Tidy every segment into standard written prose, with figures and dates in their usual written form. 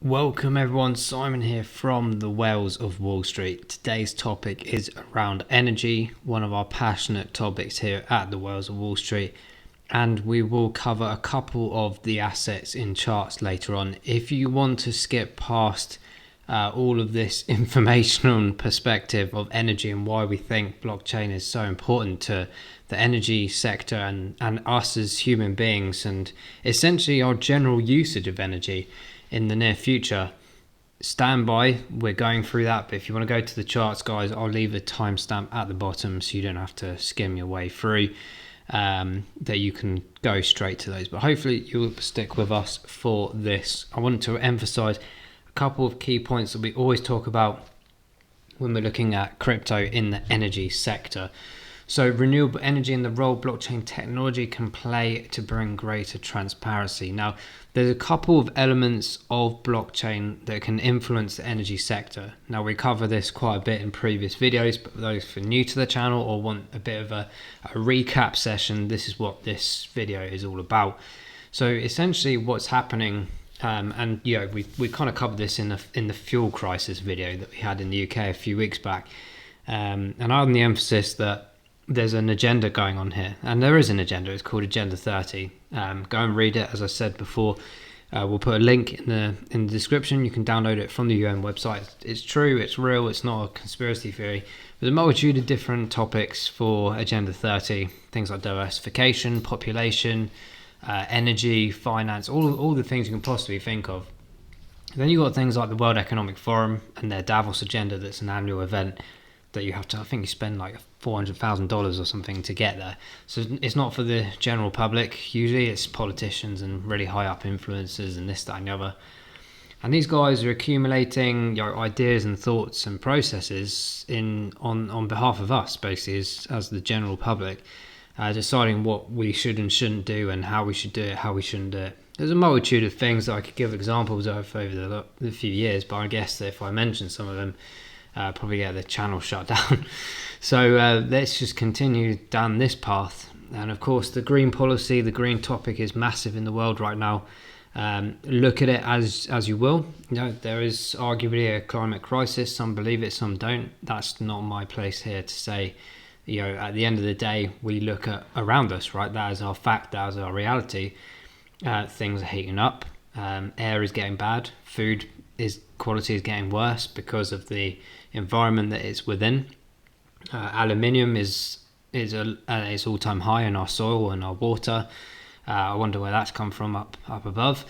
Welcome everyone, Simon here from the Whales of Wall Street. Today's topic is around energy, one of our passionate topics here at the Whales of Wall Street, and we will cover a couple of the assets in charts later on. If you want to skip past all of this informational perspective of energy and why we think blockchain is so important to the energy sector and us as human beings and essentially our general usage of energy in the near future, stand by. We're going through that, but if you want to go to the charts, guys, I'll leave a timestamp at the bottom so you don't have to skim your way through, that you can go straight to those. But hopefully you'll stick with us for this. I wanted to emphasize a couple of key points that we always talk about when we're looking at crypto in the energy sector. So renewable energy and the role blockchain technology can play to bring greater transparency. Now, there's a couple of elements of blockchain that can influence the energy sector. Now, we cover this quite a bit in previous videos, but for those who are new to the channel or want a bit of a recap session, this is what this video is all about. So essentially what's happening, and you know, we kind of covered this in the fuel crisis video that we had in the UK a few weeks back, and on the emphasis that there's an agenda going on here, and there is an agenda. It's called Agenda 30. Go and read it. As I said before, we'll put a link in the description. You can download it from the UN website. It's true, it's real, it's not a conspiracy theory. There's a multitude of different topics for Agenda 30, things like diversification, population, energy, finance, all the things you can possibly think of. Then you've got things like the World Economic Forum and their Davos agenda. That's an annual event that you have to, I think you spend like $400,000 or something to get there. So it's not for the general public. Usually it's politicians and really high up influencers and this, that and the other. And these guys are accumulating ideas and thoughts and processes on behalf of us, basically, as the general public, deciding what we should and shouldn't do and how we should do it, how we shouldn't do it. There's a multitude of things that I could give examples of over the few years, but I guess that if I mention some of them, probably get the channel shut down. So let's just continue down this path. And of course, the green policy, the green topic is massive in the world right now. Look at it as you will. You know, there is arguably a climate crisis. Some believe it, some don't. That's not my place here to say. You know, at the end of the day, we look at around us, right? That is our fact. That is our reality. Things are heating up. Air is getting bad. Food quality is getting worse because of the environment that it's within. Aluminium is its all-time high in our soil and our water. I wonder where that's come from up above.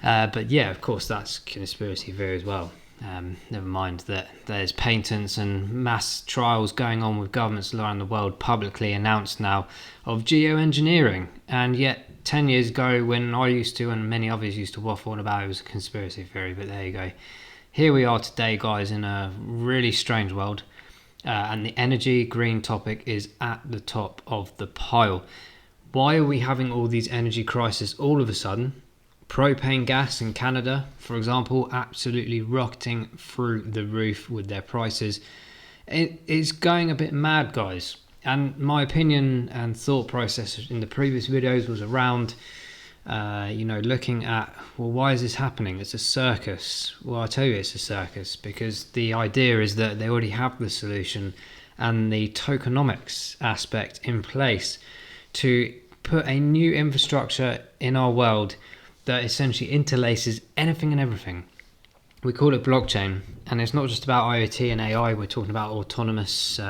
But yeah, of course, that's conspiracy theory as well. Never mind that there's patents and mass trials going on with governments around the world publicly announced now of geoengineering. And yet 10 years ago, when I used to and many others used to waffle on about it, was a conspiracy theory. But there you go. Here we are today, guys, in a really strange world. And the energy green topic is at the top of the pile. Why are we having all these energy crises all of a sudden? Propane gas in Canada, for example, absolutely rocketing through the roof with their prices. It is going a bit mad, guys. And my opinion and thought process in the previous videos was around, looking at, well, why is this happening? It's a circus. Well, I'll tell you it's a circus because the idea is that they already have the solution and the tokenomics aspect in place to put a new infrastructure in our world that essentially interlaces anything and everything. We call it blockchain, and it's not just about IoT and AI. We're talking about autonomous,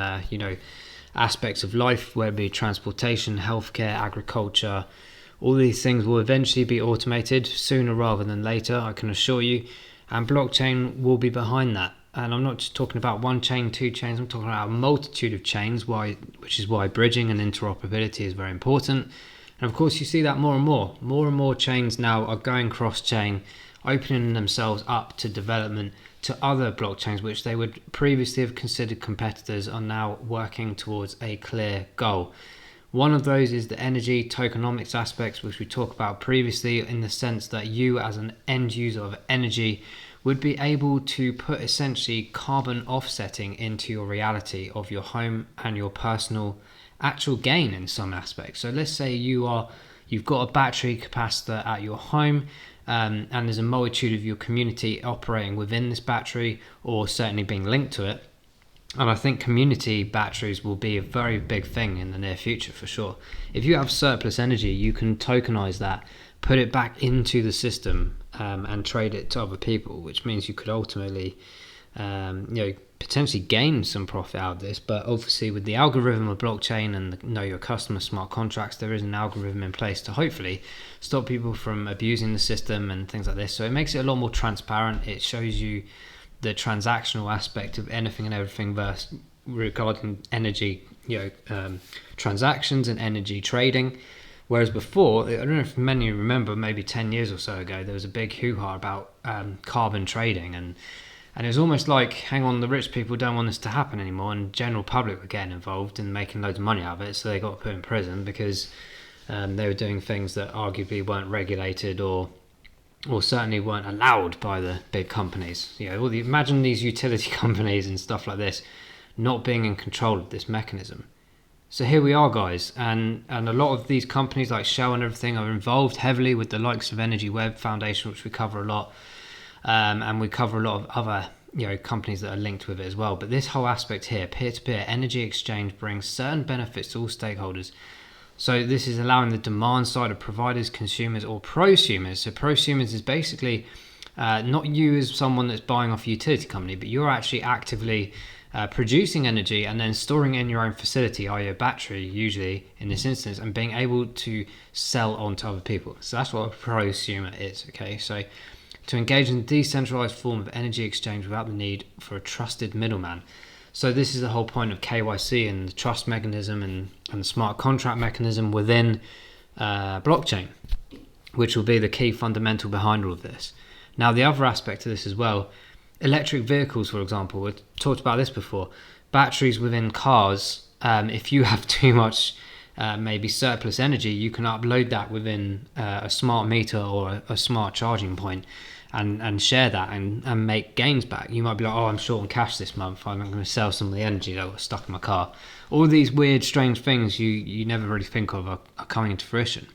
aspects of life, whether it be transportation, healthcare, agriculture. All these things will eventually be automated sooner rather than later, I can assure you. And blockchain will be behind that. And I'm not just talking about one chain, two chains. I'm talking about a multitude of chains, which is why bridging and interoperability is very important. And of course, you see that more and more. More and more chains now are going cross-chain, opening themselves up to development to other blockchains, which they would previously have considered competitors, are now working towards a clear goal. One of those is the energy tokenomics aspects, which we talked about previously, in the sense that you as an end user of energy would be able to put essentially carbon offsetting into your reality of your home and your personal actual gain in some aspects. So let's say you've got a battery capacitor at your home and there's a multitude of your community operating within this battery or certainly being linked to it. And I think community batteries will be a very big thing in the near future for sure. If you have surplus energy, you can tokenize that, put it back into the system, and trade it to other people, which means you could ultimately potentially gain some profit out of this. But obviously with the algorithm of blockchain and the know your customer smart contracts, there is an algorithm in place to hopefully stop people from abusing the system and things like this. So it makes it a lot more transparent. It shows you the transactional aspect of anything and everything regarding energy, transactions and energy trading. Whereas before, I don't know if many remember, maybe 10 years or so ago, there was a big hoo-ha about carbon trading, and it was almost like, hang on, the rich people don't want this to happen anymore, and general public were getting involved and making loads of money out of it, so they got put in prison because they were doing things that arguably weren't regulated or certainly weren't allowed by the big companies. Imagine these utility companies and stuff like this not being in control of this mechanism. So here we are, guys, and a lot of these companies like Shell and everything are involved heavily with the likes of Energy Web Foundation, which we cover a lot, and we cover a lot of other companies that are linked with it as well. But this whole aspect here, peer-to-peer energy exchange, brings certain benefits to all stakeholders. So this is allowing the demand side of providers, consumers, or prosumers. So prosumers is basically not you as someone that's buying off a utility company, but you're actually actively producing energy and then storing it in your own facility, i.e. a battery usually in this instance, and being able to sell on to other people. So that's what a prosumer is, okay? So to engage in a decentralized form of energy exchange without the need for a trusted middleman. So this is the whole point of KYC and the trust mechanism and the smart contract mechanism within blockchain, which will be the key fundamental behind all of this. Now, the other aspect of this as well, electric vehicles, for example, we've talked about this before. Batteries within cars, if you have too much maybe surplus energy, you can upload that within a smart meter or a smart charging point and share that and make gains back. You might be like, oh, I'm short on cash this month, I'm going to sell some of the energy that was stuck in my car. All these weird, strange things you never really think of are coming into fruition.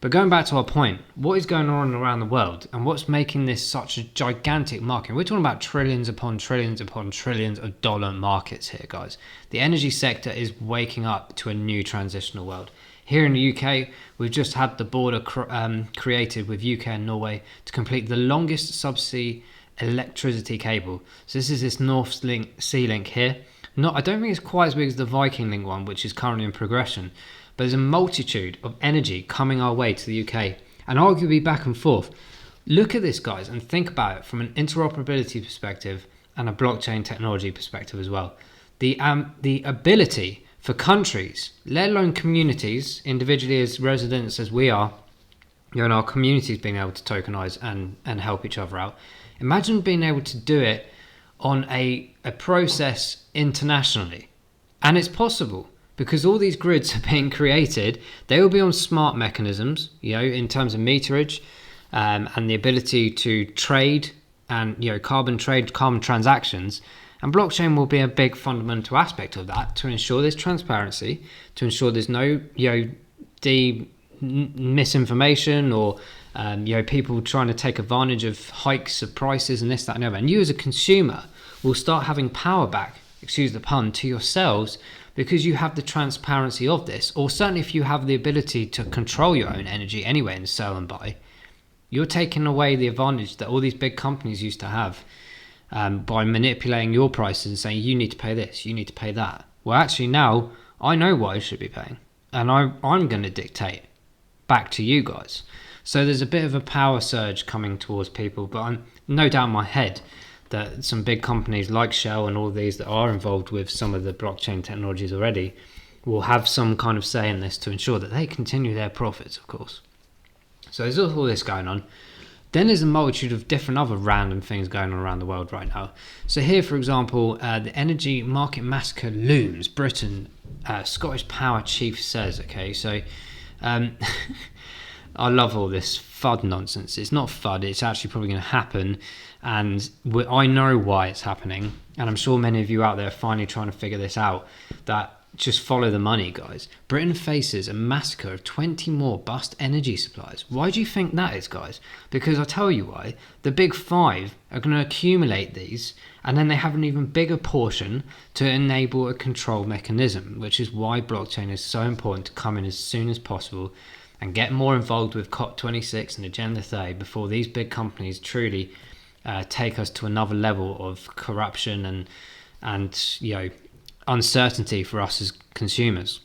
But going back to our point, what is going on around the world and what's making this such a gigantic market? We're talking about trillions upon trillions upon trillions of dollar markets here, guys. The energy sector is waking up to a new transitional world. Here in the UK, we've just had the border created with UK and Norway to complete the longest subsea electricity cable. So this is this North Sea Link here. I don't think it's quite as big as the Viking Link one, which is currently in progression, but there's a multitude of energy coming our way to the UK and arguably back and forth. Look at this, guys, and think about it from an interoperability perspective and a blockchain technology perspective as well. The ability for countries, let alone communities, individually as residents as we are, and our communities being able to tokenize and help each other out. Imagine being able to do it on a process internationally. And it's possible because all these grids are being created. They will be on smart mechanisms, in terms of meterage and the ability to trade and, carbon transactions. And blockchain will be a big fundamental aspect of that to ensure there's transparency, to ensure there's no, misinformation or, people trying to take advantage of hikes of prices and this, that, and the other. And you as a consumer will start having power back, excuse the pun, to yourselves because you have the transparency of this. Or certainly if you have the ability to control your own energy anyway and sell and buy, you're taking away the advantage that all these big companies used to have. By manipulating your prices and saying you need to pay this, you need to pay that. Well, actually now I know what I should be paying and I'm going to dictate back to you guys. So there's a bit of a power surge coming towards people, but I'm no doubt in my head that some big companies like Shell and all these that are involved with some of the blockchain technologies already will have some kind of say in this to ensure that they continue their profits, of course. So there's all this going on. Then there's a multitude of different other random things going on around the world right now. So here, for example, the energy market massacre looms. Britain, Scottish Power chief says, okay, so I love all this FUD nonsense. It's not FUD, it's actually probably going to happen. And I know why it's happening. And I'm sure many of you out there are finally trying to figure this out. That just follow the money, guys. Britain faces a massacre of 20 more bust energy supplies. Why do you think that is, guys? Because I'll tell you why. The big five are going to accumulate these, and then they have an even bigger portion to enable a control mechanism, which is why blockchain is so important to come in as soon as possible and get more involved with COP26 and Agenda 30 before these big companies truly take us to another level of corruption and uncertainty for us as consumers.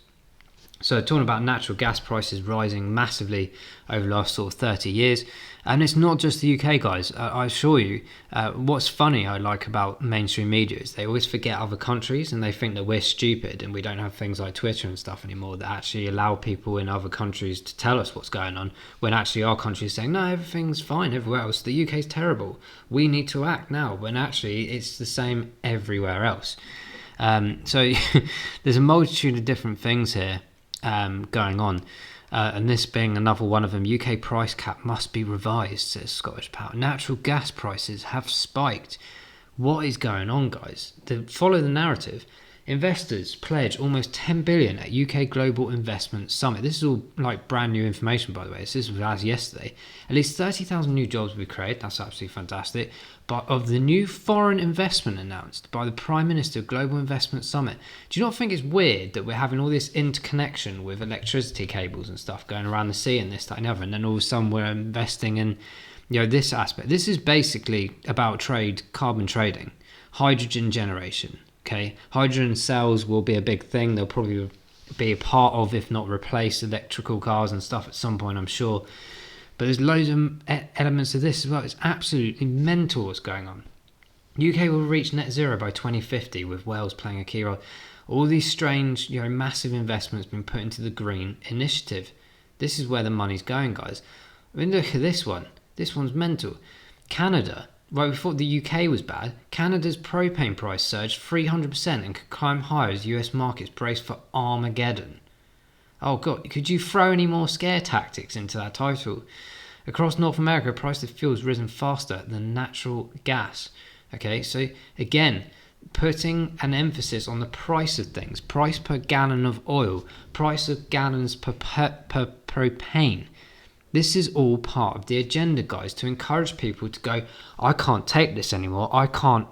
So talking about natural gas prices rising massively over the last sort of 30 years, and it's not just the UK, guys. I assure you, what's funny I like about mainstream media is they always forget other countries, and they think that we're stupid and we don't have things like Twitter and stuff anymore that actually allow people in other countries to tell us what's going on, when actually our country is saying, no, everything's fine everywhere else, the UK's terrible, we need to act now, when actually it's the same everywhere else. So there's a multitude of different things here going on, and this being another one of them. UK price cap must be revised, says Scottish Power. Natural gas prices have spiked. What is going on, guys? To follow the narrative, investors pledge almost 10 billion at UK Global Investment Summit. This is all like brand new information, by the way. So this was as yesterday. At least 30,000 new jobs will be created. That's absolutely fantastic. But of the new foreign investment announced by the Prime Minister Global Investment Summit, do you not think it's weird that we're having all this interconnection with electricity cables and stuff going around the sea and this, that, and the other, and then all of a sudden we're investing in, this aspect? This is basically about carbon trading, hydrogen generation. Okay, hydrogen cells will be a big thing. They'll probably be a part of, if not replace, electrical cars and stuff at some point, I'm sure. But there's loads of elements of this as well. It's absolutely mental what's going on. UK will reach net zero by 2050, with Wales playing a key role. All these strange, massive investments being put into the green initiative. This is where the money's going, guys. I mean, look at this one. This one's mental. Canada. Right, we thought the UK was bad. Canada's propane price surged 300% and could climb higher as US markets brace for Armageddon. Oh God, could you throw any more scare tactics into that title? Across North America, price of fuel has risen faster than natural gas. Okay, so again, putting an emphasis on the price of things, price per gallon of oil, price of gallons per propane. This is all part of the agenda, guys, to encourage people to go, I can't take this anymore. I can't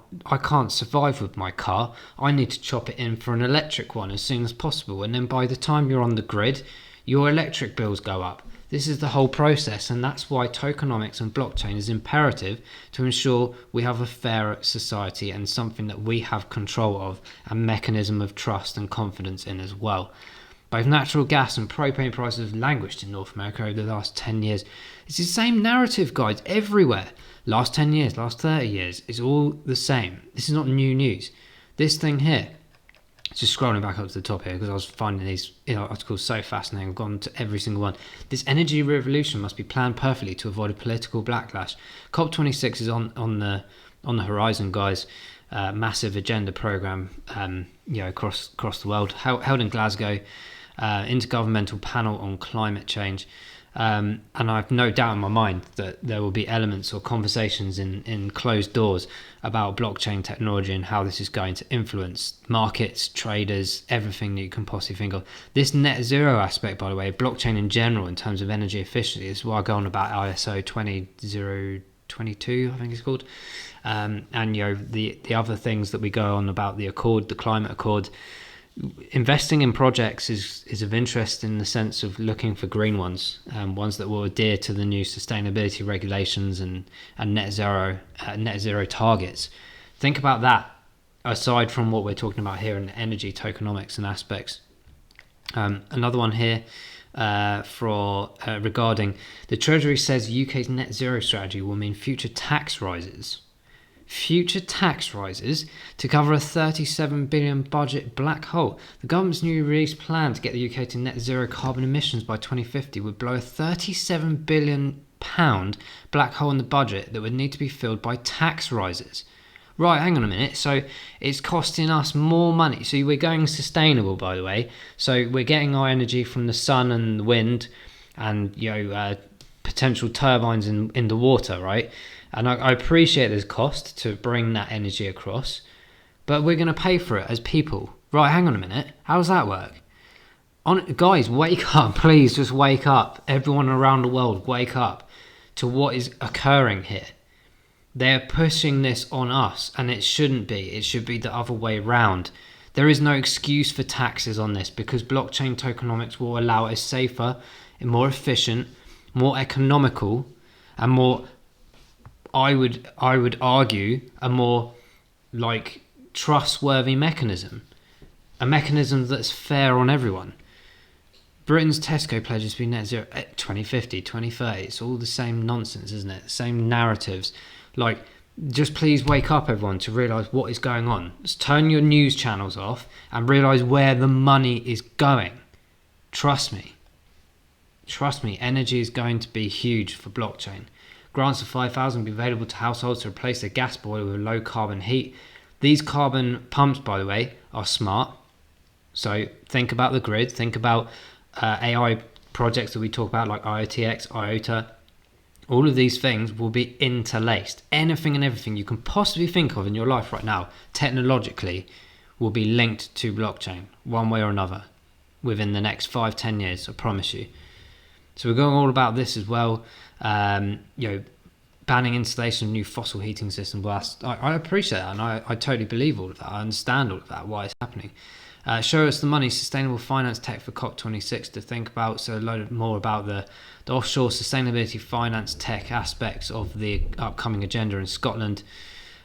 survive with my car. I need to chop it in for an electric one as soon as possible. And then by the time you're on the grid, your electric bills go up. This is the whole process, and that's why tokenomics and blockchain is imperative to ensure we have a fairer society and something that we have control of, a mechanism of trust and confidence in as well. Both natural gas and propane prices have languished in North America over the last 10 years. It's the same narrative, guys, everywhere. Last 10 years, last 30 years, it's all the same. This is not new news. This thing here, just scrolling back up to the top here because I was finding these articles so fascinating. I've gone to every single one. This energy revolution must be planned perfectly to avoid a political backlash. COP26 is on the horizon, guys. Massive agenda program, across the world, held in Glasgow. Intergovernmental panel on climate change, and I've no doubt in my mind that there will be elements or conversations in closed doors about blockchain technology and how this is going to influence markets, traders, everything that you can possibly think of. This net zero aspect, by the way, blockchain in general in terms of energy efficiency, is why I go on about ISO 20022, I think it's called, and the other things that we go on about, the accord, the climate accord. Investing in projects is of interest in the sense of looking for green ones, ones that will adhere to the new sustainability regulations and net zero targets. Think about that aside from what we're talking about here in energy tokenomics and aspects. Another one here regarding the Treasury says UK's net zero strategy will mean future tax rises to cover a 37 billion budget black hole. The government's newly released plan to get the UK to net zero carbon emissions by 2050 would blow a 37 billion pound black hole in the budget that would need to be filled by tax rises. Right, hang on a minute. So it's costing us more money. So we're going sustainable, by the way. So we're getting our energy from the sun and the wind and potential turbines in the water, right? And I appreciate there's cost to bring that energy across, but we're going to pay for it as people. Right, hang on a minute. How does that work? Guys, wake up, please, just wake up. Everyone around the world, wake up to what is occurring here. They're pushing this on us, and it shouldn't be. It should be the other way around. There is no excuse for taxes on this, because blockchain tokenomics will allow a safer and more efficient, more economical, and more, I would argue, a more like trustworthy mechanism. A mechanism that's fair on everyone. Britain's Tesco pledges to be net zero at 2050, 2030. It's all the same nonsense, isn't it? Same narratives. Like, just please wake up, everyone, to realise what is going on. Just turn your news channels off and realise where the money is going. Trust me. Trust me, energy is going to be huge for blockchain. Grants of 5,000 will be available to households to replace their gas boiler with low carbon heat. These carbon pumps, by the way, are smart. So think about the grid, think about AI projects that we talk about like IoTX, IOTA. All of these things will be interlaced. Anything and everything you can possibly think of in your life right now, technologically, will be linked to blockchain one way or another within the next 5-10 years, I promise you. So we're going all about this as well. Banning installation of new fossil heating systems. Well, I appreciate that, and I totally believe all of that. I understand all of that, why it's happening. Show us the money, sustainable finance tech for COP26 to think about. So a load more about the offshore sustainability finance tech aspects of the upcoming agenda in Scotland.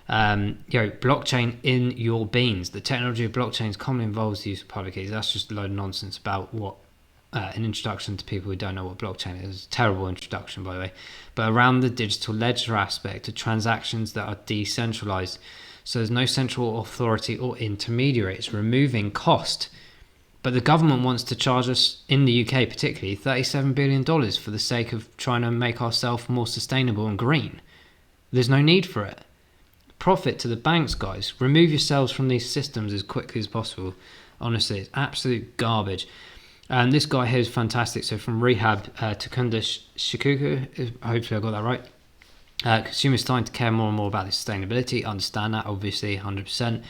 Blockchain in your beans. The technology of blockchains commonly involves the use of public keys. That's just a load of nonsense about what an introduction to people who don't know what blockchain is. Terrible introduction, by the way. But around the digital ledger aspect of transactions that are decentralized. So there's no central authority or intermediary. It's removing cost. But the government wants to charge us, in the UK particularly, $37 billion for the sake of trying to make ourselves more sustainable and green. There's no need for it. Profit to the banks, guys. Remove yourselves from these systems as quickly as possible. Honestly, it's absolute garbage. And this guy here is fantastic. So from Rehab, Takunda Shikuku, hopefully I got that right. Consumers starting to care more and more about the sustainability. Understand that, obviously, 100%.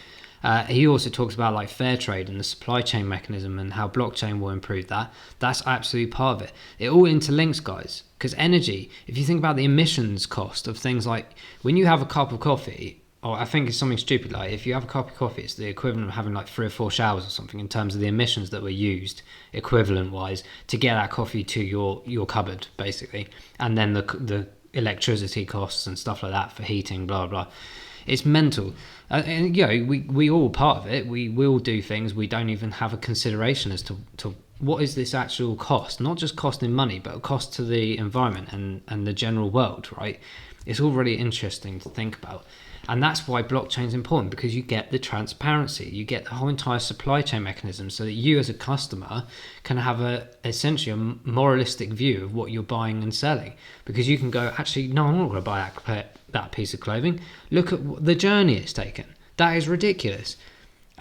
He also talks about like fair trade and the supply chain mechanism and how blockchain will improve that. That's absolutely part of it. It all interlinks, guys, because energy, if you think about the emissions cost of things like when you have a cup of coffee, or I think it's something stupid, like if you have a cup of coffee, it's the equivalent of having like 3 or 4 showers or something in terms of the emissions that were used equivalent wise to get that coffee to your cupboard, basically. And then the electricity costs and stuff like that for heating, blah blah. It's mental. And we all part of it. We will do things we don't even have a consideration as to what is this actual cost, not just cost in money, but cost to the environment and the general world, right? It's all really interesting to think about. And that's why blockchain is important, because you get the transparency, you get the whole entire supply chain mechanism so that you as a customer can have essentially a moralistic view of what you're buying and selling, because you can go, actually, no, I'm not going to buy that piece of clothing. Look at the journey it's taken. That is ridiculous.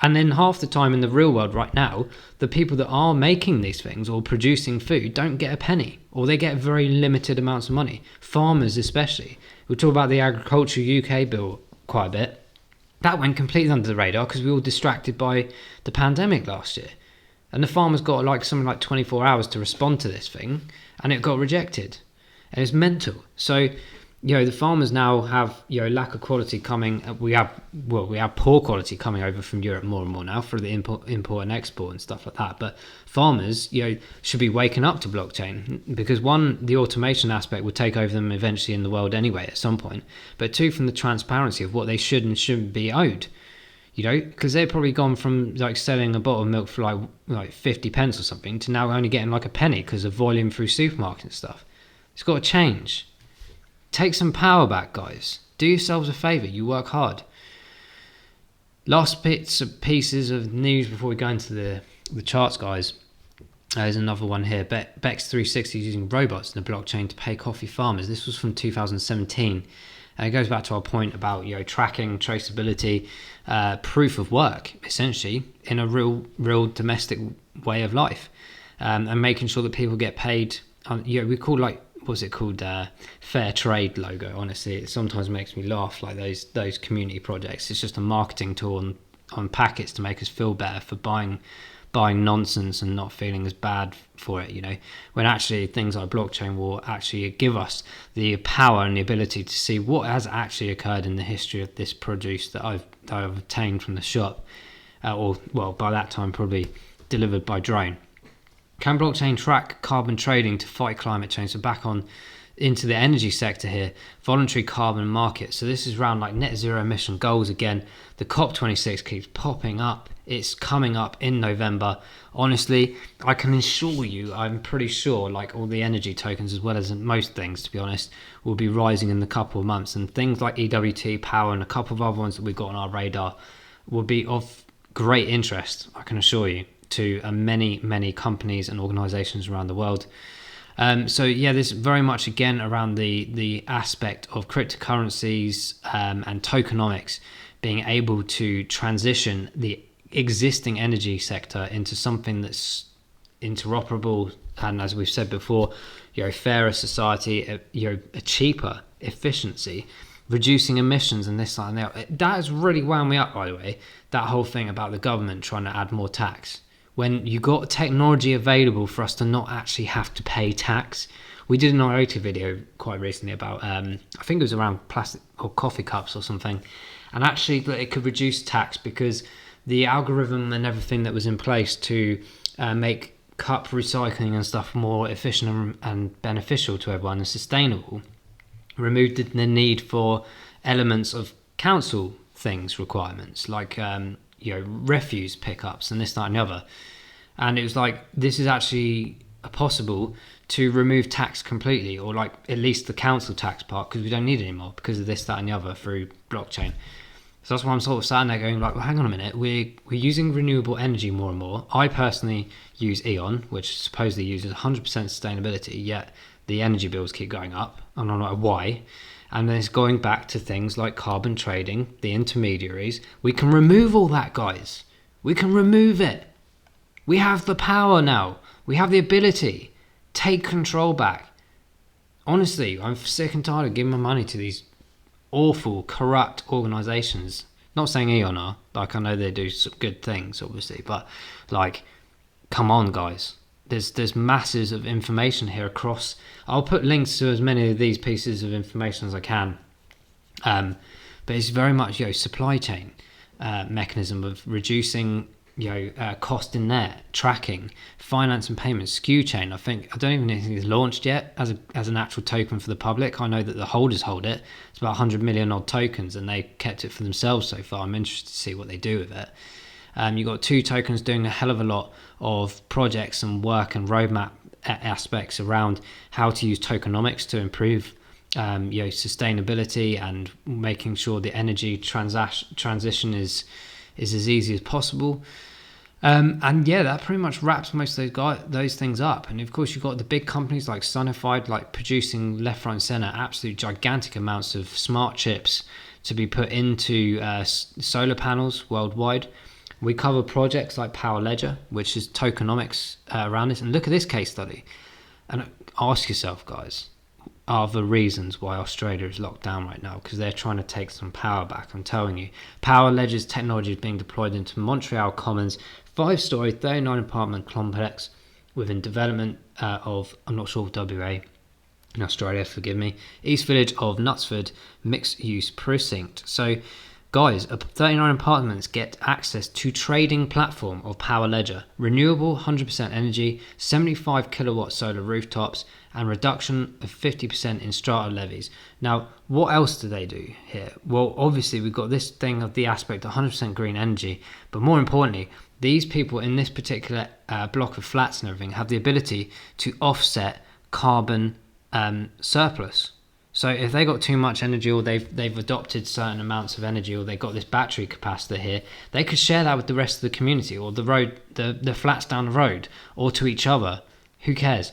And then half the time in the real world right now, the people that are making these things or producing food don't get a penny, or they get very limited amounts of money. Farmers especially. We'll talk about the Agriculture UK bill quite a bit. That went completely under the radar because we were all distracted by the pandemic last year. And the farmers got something like 24 hours to respond to this thing, and it got rejected. And it's mental. So, the farmers now have, lack of quality coming. We have poor quality coming over from Europe more and more now for the import and export and stuff like that. But farmers, should be waking up to blockchain, because one, the automation aspect will take over them eventually in the world anyway at some point. But two, from the transparency of what they should and shouldn't be owed. Because they've probably gone from selling a bottle of milk for like 50 pence or something to now only getting like a penny because of volume through supermarkets and stuff. It's got to change. Take some power back, guys. Do yourselves a favour. You work hard. Last pieces of news before we go into the charts, guys. There's another one here. Bex 360 is using robots in the blockchain to pay coffee farmers. This was from 2017. And it goes back to our point about tracking, traceability, proof of work, essentially, in a real domestic way of life, and making sure that people get paid. We call what's it called? Fair trade logo. Honestly, it sometimes makes me laugh. Like those community projects. It's just a marketing tool on packets to make us feel better for buying nonsense and not feeling as bad for it, when actually things like blockchain will actually give us the power and the ability to see what has actually occurred in the history of this produce that I've obtained from the shop, or by that time probably delivered by drone. Can blockchain track carbon trading to fight climate change? So back on into the energy sector here, voluntary carbon market. So this is around like net zero emission goals again. The COP26 keeps popping up. It's coming up in November. Honestly, I can assure you, I'm pretty sure like all the energy tokens, as well as most things, to be honest, will be rising in a couple of months. And things like EWT POWR and a couple of other ones that we've got on our radar will be of great interest, I can assure you, to many companies and organizations around the world. So yeah, this very much again around the aspect of cryptocurrencies and tokenomics being able to transition the existing energy sector into something that's interoperable and, as we've said before, fairer society, a cheaper efficiency, reducing emissions and this, that, and that. That has really wound me up, by the way, that whole thing about the government trying to add more tax. When you got technology available for us to not actually have to pay tax. We did an IoT video quite recently about, I think it was around plastic or coffee cups or something, and actually that it could reduce tax because the algorithm and everything that was in place to make cup recycling and stuff more efficient and beneficial to everyone and sustainable removed the need for elements of council things requirements like refuse pickups and this, that, and the other. And it was like, this is actually possible to remove tax completely, or like at least the council tax part, because we don't need it anymore because of this, that, and the other through blockchain. So that's why I'm sort of sat there going like, well, hang on a minute, we're using renewable energy more and more. I personally use E.ON, which supposedly uses 100% sustainability, yet the energy bills keep going up. And I'm like, why? And then it's going back to things like carbon trading, the intermediaries. We can remove all that, guys. We can remove it. We have the power now. We have the ability. Take control back. Honestly, I'm sick and tired of giving my money to these awful, corrupt organisations. Not saying E.ON are. Like, I know they do some good things, obviously. But, like, come on, guys. There's masses of information here across. I'll put links to as many of these pieces of information as I can. But it's very much supply chain mechanism of reducing cost in there, tracking, finance and payments, SKU chain. I don't even think it's launched yet as an actual token for the public. I know that the holders hold it. It's about 100 million odd tokens, and they kept it for themselves so far. I'm interested to see what they do with it. You've got two tokens doing a hell of a lot of projects and work and roadmap aspects around how to use tokenomics to improve sustainability and making sure the energy transition is as easy as possible. And yeah, that pretty much wraps most of those things up. And of course, you've got the big companies like Sonified, like producing left, right, and center absolute gigantic amounts of smart chips to be put into solar panels worldwide. We cover projects like Power Ledger, which is tokenomics around this. And look at this case study. And ask yourself, guys, are the reasons why Australia is locked down right now? Because they're trying to take some power back. I'm telling you. Power Ledger's technology is being deployed into Montreal Commons, 5-story, 39 apartment complex within development of, I'm not sure, WA in Australia, forgive me, East Village of Knutsford mixed use precinct. So guys, 39 apartments get access to trading platform of Power Ledger, renewable 100% energy, 75 kilowatt solar rooftops, and reduction of 50% in strata levies. Now, what else do they do here? Well, obviously, we've got this thing of the aspect of 100% green energy, but more importantly, these people in this particular block of flats and everything have the ability to offset carbon surplus. So if they got too much energy, or they've adopted certain amounts of energy, or they've got this battery capacity here, they could share that with the rest of the community, or the flats down the road, or to each other. Who cares?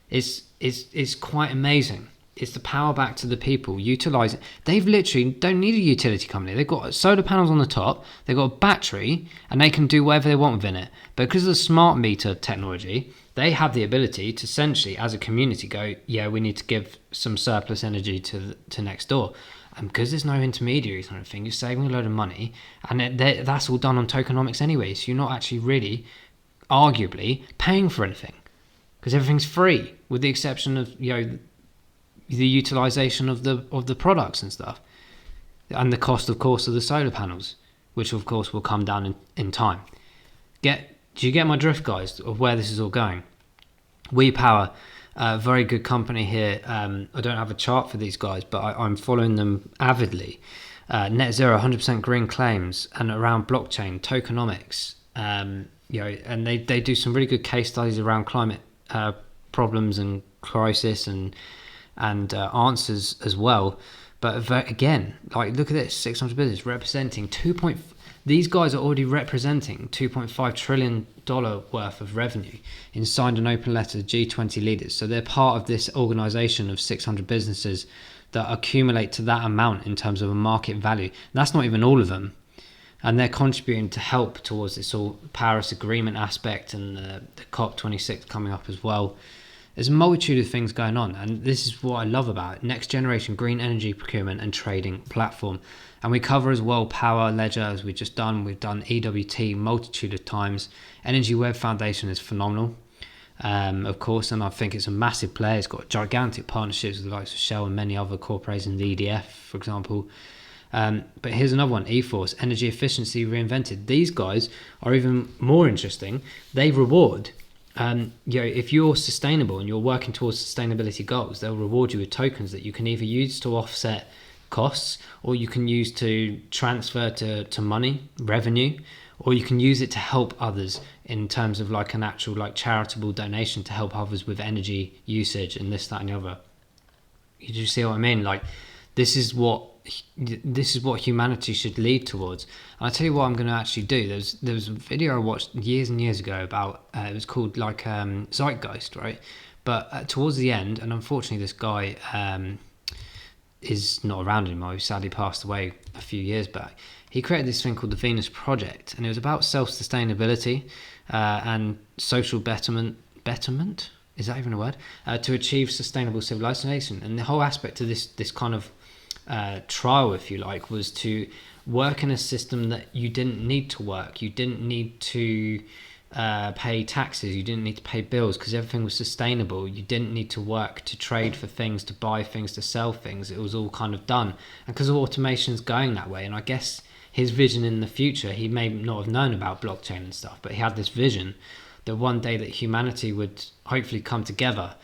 It's quite amazing. It's the power back to the people. Utilize it. They've literally don't need a utility company. They've got solar panels on the top. They've got a battery, and they can do whatever they want within it. But because of the smart meter technology, they have the ability to essentially, as a community, go, yeah, we need to give some surplus energy to next door. And because there's no intermediaries or anything, you're saving a load of money, and that's all done on tokenomics anyway. So you're not actually really, arguably, paying for anything, because everything's free, with the exception of the utilization of the products and stuff, and the cost, of course, of the solar panels, which of course will come down in time. Do you get my drift, guys, of where this is all going? We Power, a very good company here. I don't have a chart for these guys, but I'm following them avidly. Net zero, 100% green claims, and around blockchain, tokenomics. And they do some really good case studies around climate problems and crisis and answers as well. But again, like, look at this, 600 business representing these guys are already representing $2.5 trillion worth of revenue in signed and open letter G20 leaders. So they're part of this organization of 600 businesses that accumulate to that amount in terms of a market value. That's not even all of them. And they're contributing to help towards this all Paris Agreement aspect and the COP26 coming up as well. There's a multitude of things going on, and this is what I love about it. Next generation green energy procurement and trading platform. And we cover as well Power Ledger, as we've just done. We've done EWT multitude of times. Energy Web Foundation is phenomenal, of course, and I think it's a massive player. It's got gigantic partnerships with the likes of Shell and many other corporations, the EDF, for example. But here's another one, eForce, Energy Efficiency Reinvented. These guys are even more interesting. They reward, if you're sustainable and you're working towards sustainability goals, they'll reward you with tokens that you can either use to offset costs, or you can use to transfer to money, revenue, or you can use it to help others in terms of like an actual like charitable donation to help others with energy usage and this, that, and the other. You see what I mean? Like, this is what humanity should lead towards. And I'll tell you what I'm going to actually do. There was a video I watched years and years ago about it was called like Zeitgeist, right? But towards the end, and unfortunately this guy is not around anymore. He sadly passed away a few years back. He created this thing called the Venus Project, and it was about self-sustainability and social betterment. Betterment? Is that even a word? To achieve sustainable civilization. And the whole aspect of this kind of trial, if you like, was to work in a system that you didn't need to work. You didn't need to pay taxes. You didn't need to pay bills because everything was sustainable. You didn't need to work to trade for things, to buy things, to sell things. It was all kind of done. And because of automation's going that way, and I guess his vision in the future, he may not have known about blockchain and stuff, but he had this vision that one day that humanity would hopefully come together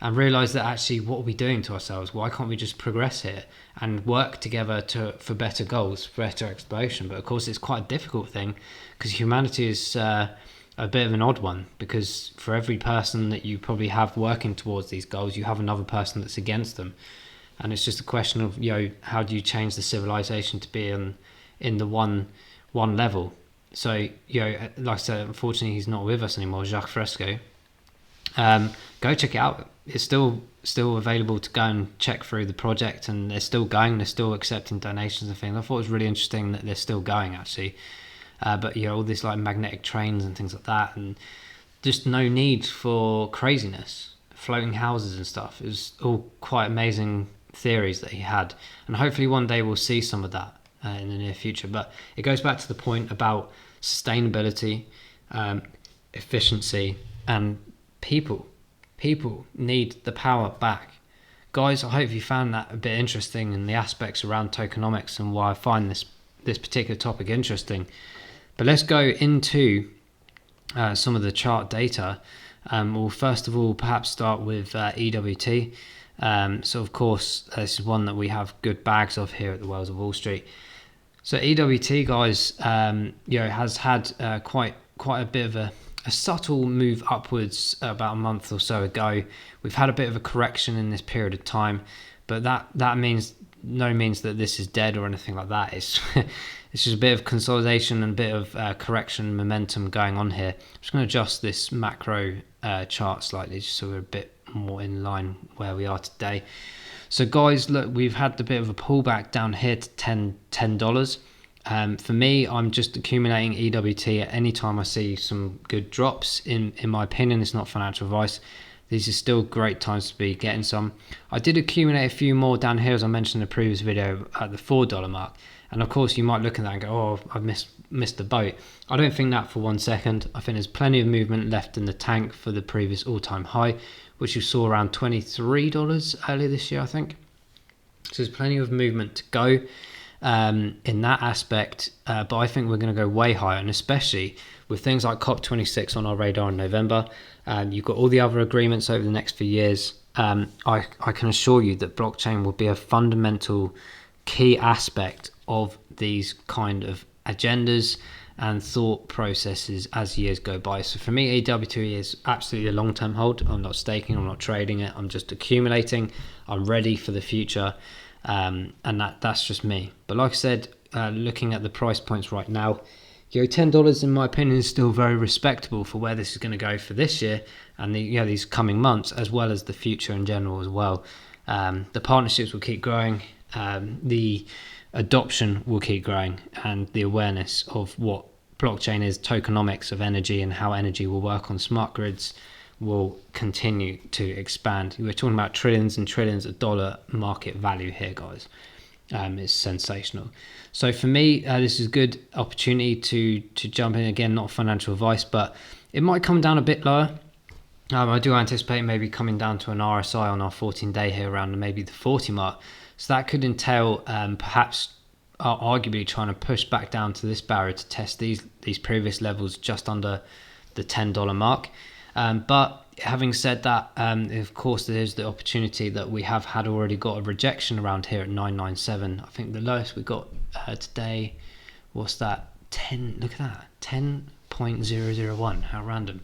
and realize that actually, what are we doing to ourselves? Why can't we just progress here and work together for better goals, for better exploration? But of course, it's quite a difficult thing because humanity is a bit of an odd one, because for every person that you probably have working towards these goals, you have another person that's against them. And it's just a question of, how do you change the civilization to be in the one level? So, like I said, unfortunately, he's not with us anymore, Jacques Fresco. Go check it out. It's still available to go and check through the project, and they're still going. They're still accepting donations and things. I thought it was really interesting that they're still going, actually. But all this like magnetic trains and things like that, and just no need for craziness, floating houses and stuff. It was all quite amazing theories that he had, and hopefully one day we'll see some of that in the near future. But it goes back to the point about sustainability, efficiency, and people need the power back. Guys, I hope you found that a bit interesting, and the aspects around tokenomics and why I find this particular topic interesting. But let's go into some of the chart data. We'll first of all perhaps start with EWT. So of course, this is one that we have good bags of here at the Wells of Wall Street. So EWT, guys, has had quite a bit of a subtle move upwards about a month or so ago. We've had a bit of a correction in this period of time, but that means that this is dead or anything like that. It's it's just a bit of consolidation and a bit of correction momentum going on here. I'm just going to adjust this macro chart slightly just so we're a bit more in line where we are today. So guys, look, we've had a bit of a pullback down here to $10. For me, I'm just accumulating EWT at any time I see some good drops. In my opinion, it's not financial advice. these are still great times to be getting some. I did accumulate a few more down here, as I mentioned in the previous video, at the $4 mark. And of course, you might look at that and go, oh, I've missed the boat. I don't think that for 1 second. I think there's plenty of movement left in the tank for the previous all-time high, which you saw around $23 earlier this year, I think. So there's plenty of movement to go in that aspect, but I think we're going to go way higher, and especially with things like COP26 on our radar in November. You've got all the other agreements over the next few years. I can assure you that blockchain will be a fundamental key aspect of these kind of agendas and thought processes as years go by. So for me, EWT is absolutely a long-term hold. I'm not staking, I'm not trading it, I'm just accumulating. I'm ready for the future, and that's just me. But like I said, looking at the price points right now, $10 in my opinion is still very respectable for where this is going to go for this year and these coming months, as well as the future in general as well. The partnerships will keep growing, the adoption will keep growing, and the awareness of what blockchain is, tokenomics of energy, and how energy will work on smart grids will continue to expand. We're talking about trillions and trillions of dollar market value here, guys. It's sensational. So for me, this is a good opportunity to jump in. Again, not financial advice, but it might come down a bit lower. I do anticipate maybe coming down to an RSI on our 14-day here around maybe the 40 mark. So that could entail perhaps arguably trying to push back down to this barrier to test these previous levels just under the $10 mark. But having said that, of course, there's the opportunity that we have had already got a rejection around here at 997. I think the lowest we got today, what's that? 10. Look at that, 10.001. How random.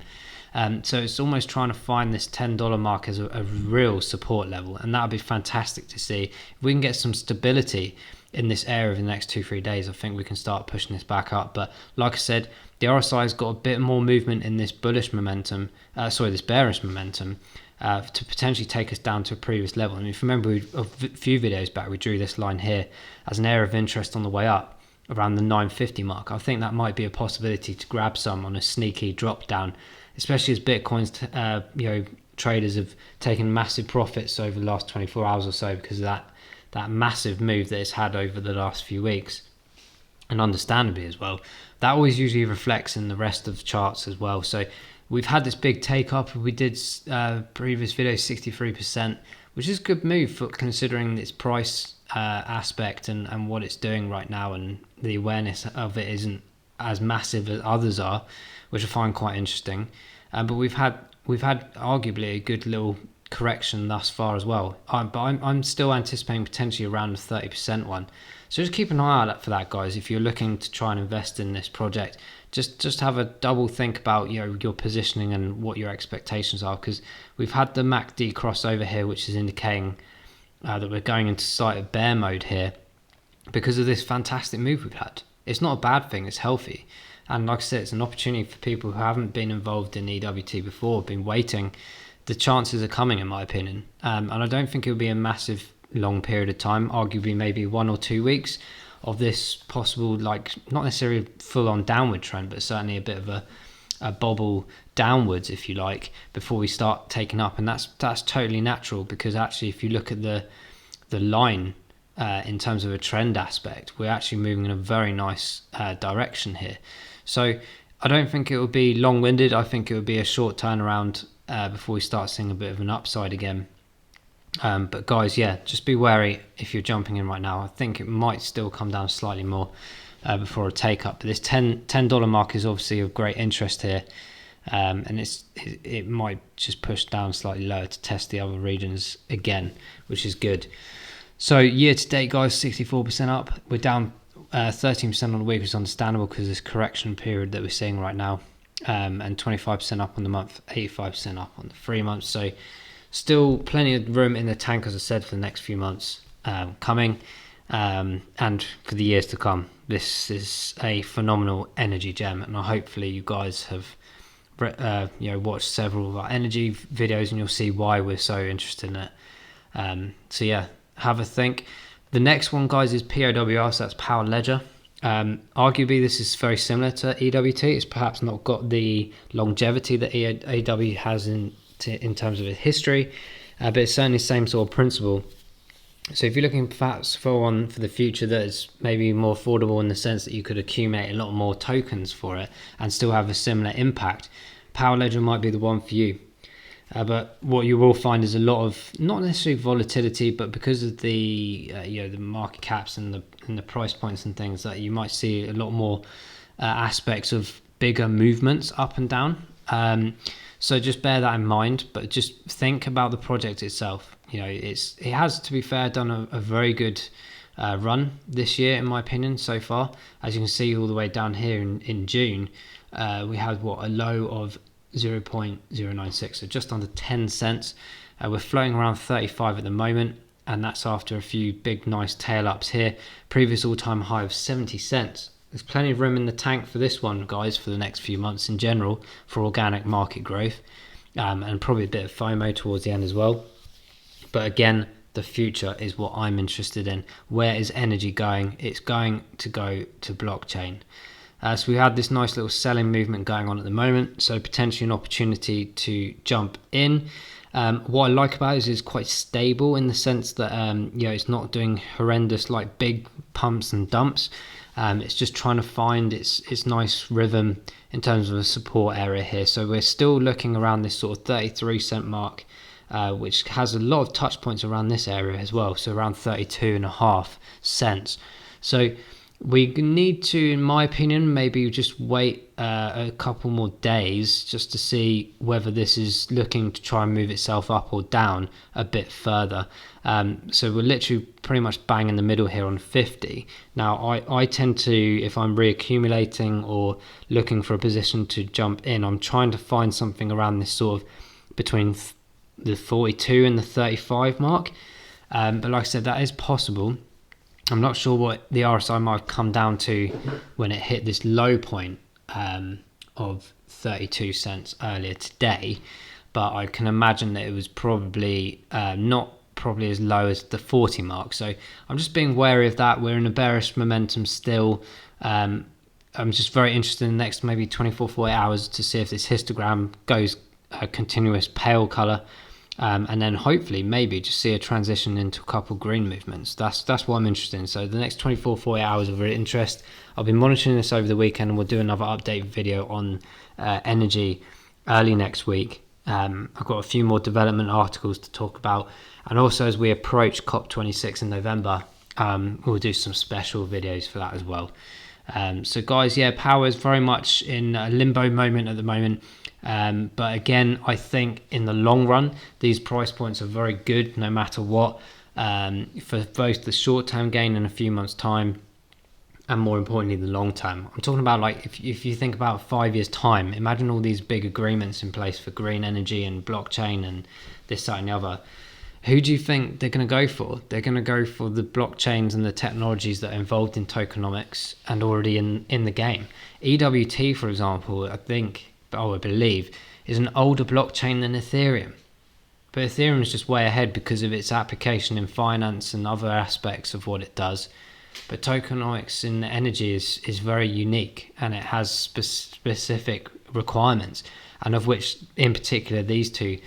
So it's almost trying to find this $10 mark as a real support level, and that would be fantastic to see. If we can get some stability in this area over the next 2-3 days, I think we can start pushing this back up. But like I said, the RSI has got a bit more movement in this bullish momentum, this bearish momentum, to potentially take us down to a previous level. And if you remember, a few videos back, we drew this line here as an area of interest on the way up around the 950 mark. I think that might be a possibility to grab some on a sneaky drop down, especially as Bitcoin's traders have taken massive profits over the last 24 hours or so because of that massive move that it's had over the last few weeks, and understandably as well. That always usually reflects in the rest of the charts as well. So we've had this big take up. We did previous video 63%, which is a good move for considering its price aspect and what it's doing right now, and the awareness of it isn't as massive as others are, which I find quite interesting. But we've had arguably a good little correction thus far as well. But I'm still anticipating potentially around a 30% one. So just keep an eye out for that, guys. If you're looking to try and invest in this project, just have a double think about your positioning and what your expectations are, because we've had the MACD crossover here, which is indicating that we're going into slight bear mode here because of this fantastic move we've had. It's not a bad thing, it's healthy. And like I said, it's an opportunity for people who haven't been involved in EWT before, been waiting. The chances are coming, in my opinion. And I don't think it'll be a massive long period of time, arguably maybe 1 or 2 weeks of this possible, like not necessarily full on downward trend, but certainly a bit of a bobble downwards, if you like, before we start taking up. And that's totally natural, because actually if you look at the line in terms of a trend aspect, we're actually moving in a very nice direction here. So I don't think it will be long-winded. I think it will be a short turnaround before we start seeing a bit of an upside again. But guys, yeah, just be wary if you're jumping in right now. I think it might still come down slightly more before a take up. But this $10 mark is obviously of great interest here, and it might just push down slightly lower to test the other regions again, which is good. So year to date, guys, 64% up. We're down 13% on the week, which is understandable because of this correction period that we're seeing right now, and 25% up on the month, 85% up on the 3 months. So still plenty of room in the tank, as I said, for the next few months coming, and for the years to come. This is a phenomenal energy gem, and hopefully you guys have watched several of our energy videos, and you'll see why we're so interested in it. So yeah, have a think. The next one, guys, is POWR, so that's Power Ledger. Arguably this is very similar to EWT. It's perhaps not got the longevity that AW has in in terms of its history, but it's certainly the same sort of principle. So if you're looking perhaps for one for the future that is maybe more affordable in the sense that you could accumulate a lot more tokens for it and still have a similar impact, Power Ledger might be the one for you. But what you will find is a lot of not necessarily volatility, but because of the the market caps and the price points and things, that you might see a lot more aspects of bigger movements up and down. So just bear that in mind, but just think about the project itself. It has, to be fair, done a very good run this year, in my opinion, so far. As you can see all the way down here in June, we had a low of 0.096, so just under 10 cents. We're floating around 35 at the moment, and that's after a few big nice tail ups here. Previous all-time high of 70 cents. There's plenty of room in the tank for this one, guys, for the next few months in general for organic market growth, and probably a bit of FOMO towards the end as well. But again, the future is what I'm interested in. Where is energy going? It's going to go to blockchain. So we had this nice little selling movement going on at the moment, so potentially an opportunity to jump in. What I like about it is it's quite stable in the sense that it's not doing horrendous like big pumps and dumps. It's just trying to find its nice rhythm in terms of a support area here. So we're still looking around this sort of 33 cent mark, which has a lot of touch points around this area as well, so around 32.5 cents. So we need to, in my opinion, maybe just wait a couple more days just to see whether this is looking to try and move itself up or down a bit further. So we're literally pretty much bang in the middle here on 50. Now, I tend to, if I'm reaccumulating or looking for a position to jump in, I'm trying to find something around this sort of between the 42 and the 35 mark. But like I said, that is possible. I'm not sure what the RSI might come down to when it hit this low point of 32 cents earlier today, but I can imagine that it was probably not as low as the 40 mark. So I'm just being wary of that. We're in a bearish momentum still. I'm just very interested in the next maybe 24-48 hours to see if this histogram goes a continuous pale color. And then hopefully maybe just see a transition into a couple green movements. That's what I'm interested in. So the next 24-48 hours of interest. I'll be monitoring this over the weekend, and we'll do another update video on energy early next week. I've got a few more development articles to talk about, and also as we approach COP26 in November, we'll do some special videos for that as well. So guys, power is very much in a limbo moment at the moment. But again, I think in the long run, these price points are very good no matter what, for both the short-term gain in a few months' time, and more importantly, the long term. I'm talking about, like, if you think about 5 years' time, imagine all these big agreements in place for green energy and blockchain and this, that, and the other. Who do you think they're going to go for? They're going to go for the blockchains and the technologies that are involved in tokenomics and already in the game. EWT, for example, I believe, is an older blockchain than Ethereum. But Ethereum is just way ahead because of its application in finance and other aspects of what it does. But tokenomics in energy is very unique, and it has specific requirements, and of which in particular these two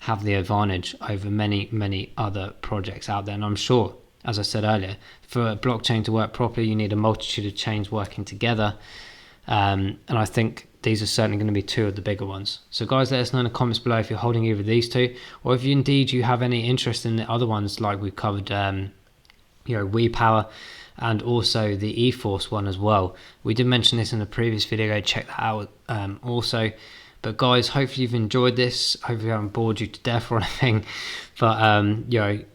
have the advantage over many other projects out there. And I'm sure, as I said earlier, for a blockchain to work properly, you need a multitude of chains working together. And I think these are certainly going to be two of the bigger ones. So guys, let us know in the comments below if you're holding either of these two, or if you have any interest in the other ones, like we've covered, WE Power, and also the eForce one as well. We did mention this in the previous video, go check that out also. But guys, hopefully you've enjoyed this. Hopefully I haven't bored you to death or anything. But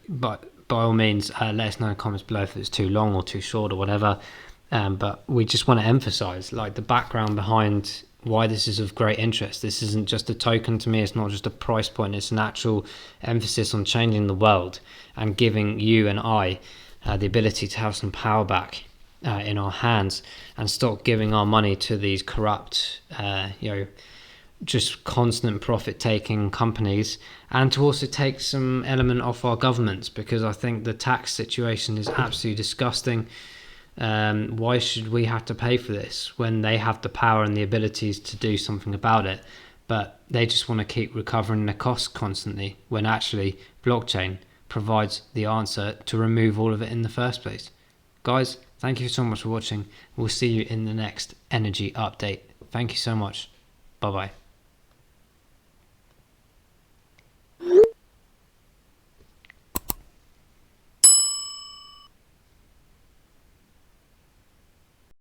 but by all means, let us know in the comments below if it's too long or too short or whatever. But we just want to emphasize, like, the background behind why this is of great interest. This isn't just a token to me. It's not just a price point. It's an actual emphasis on changing the world and giving you and I the ability to have some power back in our hands, and stop giving our money to these corrupt, just constant profit-taking companies, and to also take some element off our governments, because I think the tax situation is absolutely disgusting. Why should we have to pay for this when they have the power and the abilities to do something about it? but they just want to keep recovering the costs constantly, when actually blockchain provides the answer to remove all of it in the first place. Guys, thank you so much for watching. We'll see you in the next energy update. Thank you so much. Bye bye.